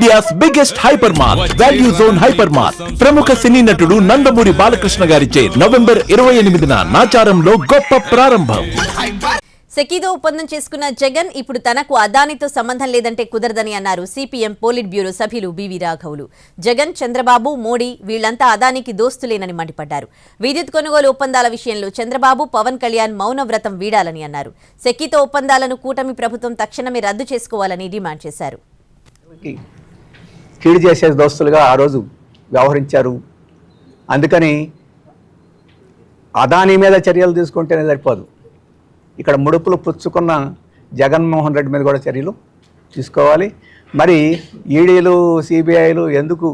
India's biggest hyper mart value zone hyper mart ప్రముఖ సినీ నటుడు నందమూరి బాలకృష్ణ గారిచే నవంబర్ 28న నాచారంలో గొప్ప ప్రారంభం. సెకీతో ఒప్పందం చేసుకున్న జగన్ ఇప్పుడు తనకు అదానితో సంబంధం లేదంటే కుదరదని అన్నారు సిపిఎం పోలిట్ బ్యూరో సభ్యులు బివి రాఘవులు. జగన్, చంద్రబాబు, మోడీ వీళ్లంతా అదానికి దోస్తులేనని మండిపడ్డారు. విద్యుత్ కొనుగోలు ఒప్పందాల విషయంలో చంద్రబాబు, పవన్ కళ్యాణ్ మౌనవ్రతం వీడాలని అన్నారు. సెకీతో ఒప్పందాలను కూటమి ప్రభుత్వం తక్షణమే రద్దు చేసుకోవాలని డిమాండ్ చేశారు. కీడు చేసే దోస్తులుగా ఆ రోజు వ్యవహరించారు. అందుకని అదానీ మీద చర్యలు తీసుకుంటేనే సరిపోదు, ఇక్కడ ముడుపులు పుచ్చుకున్న జగన్మోహన్ రెడ్డి మీద కూడా చర్యలు తీసుకోవాలి. మరి ఈడీలు, సిబిఐలు ఎందుకు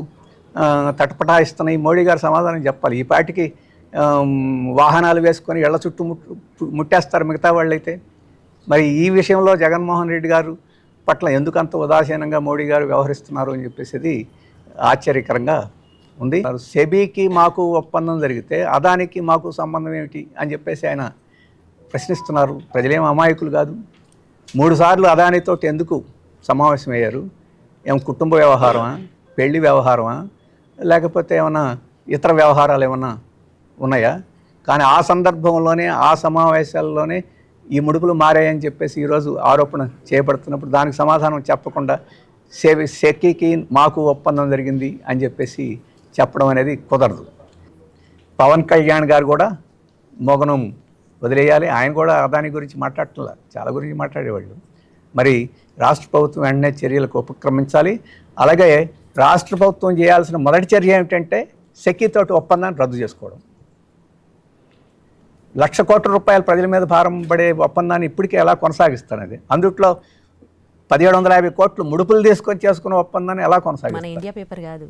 తటపటాయిస్తున్నాయి? మోడీ గారు సమాధానం చెప్పాలి. ఈ పాటికి వాహనాలు వేసుకొని ఇళ్ల చుట్టూ ముట్టేస్తారు మిగతా వాళ్ళైతే. మరి ఈ విషయంలో జగన్మోహన్ రెడ్డి గారు పట్ల ఎందుకంత ఉదాసీనంగా మోడీ గారు వ్యవహరిస్తున్నారు అని చెప్పేసి ఆశ్చర్యకరంగా ఉంది. సెబీకి మాకు ఒప్పందం జరిగితే అదానికి మాకు సంబంధం ఏమిటి అని చెప్పేసి ఆయన ప్రశ్నిస్తున్నారు. ప్రజలేం అమాయకులు కాదు. 3 సార్లు అదానితో ఎందుకు సమావేశమయ్యారు? ఏం కుటుంబ వ్యవహారమా, పెళ్లి వ్యవహారమా, లేకపోతే ఏమన్నా ఇతర వ్యవహారాలు ఏమన్నా ఉన్నాయా? కానీ ఆ సందర్భంలోనే, ఆ సమావేశాల్లోనే ఈ ముడుపులు మారాయని చెప్పేసి ఈరోజు ఆరోపణ చేయబడుతున్నప్పుడు దానికి సమాధానం చెప్పకుండా సెకీకి మాకు ఒప్పందం జరిగింది అని చెప్పేసి చెప్పడం అనేది కుదరదు. పవన్ కళ్యాణ్ గారు కూడా మోగనం వదిలేయాలి. ఆయన కూడా అదాని గురించి మాట్లాడటంలా, చాలా గురించి మాట్లాడేవాళ్ళు. మరి రాష్ట్ర ప్రభుత్వం వెంటనే చర్యలకు ఉపక్రమించాలి. అలాగే రాష్ట్ర ప్రభుత్వం చేయాల్సిన మొదటి చర్య ఏమిటంటే సెకీతోటి ఒప్పందాన్ని రద్దు చేసుకోవడం. 1,00,000 కోట్ల రూపాయలు ప్రజల మీద భారం పడే ఒప్పందాన్ని ఇప్పటికీ ఎలా కొనసాగిస్తానది? అందుట్లో 1,750 కోట్లు ముడుపులు తీసుకొని చేసుకున్న ఒప్పందాన్ని ఎలా కొనసాగిస్తారు? మన ఇండియా పేపర్ కాదు.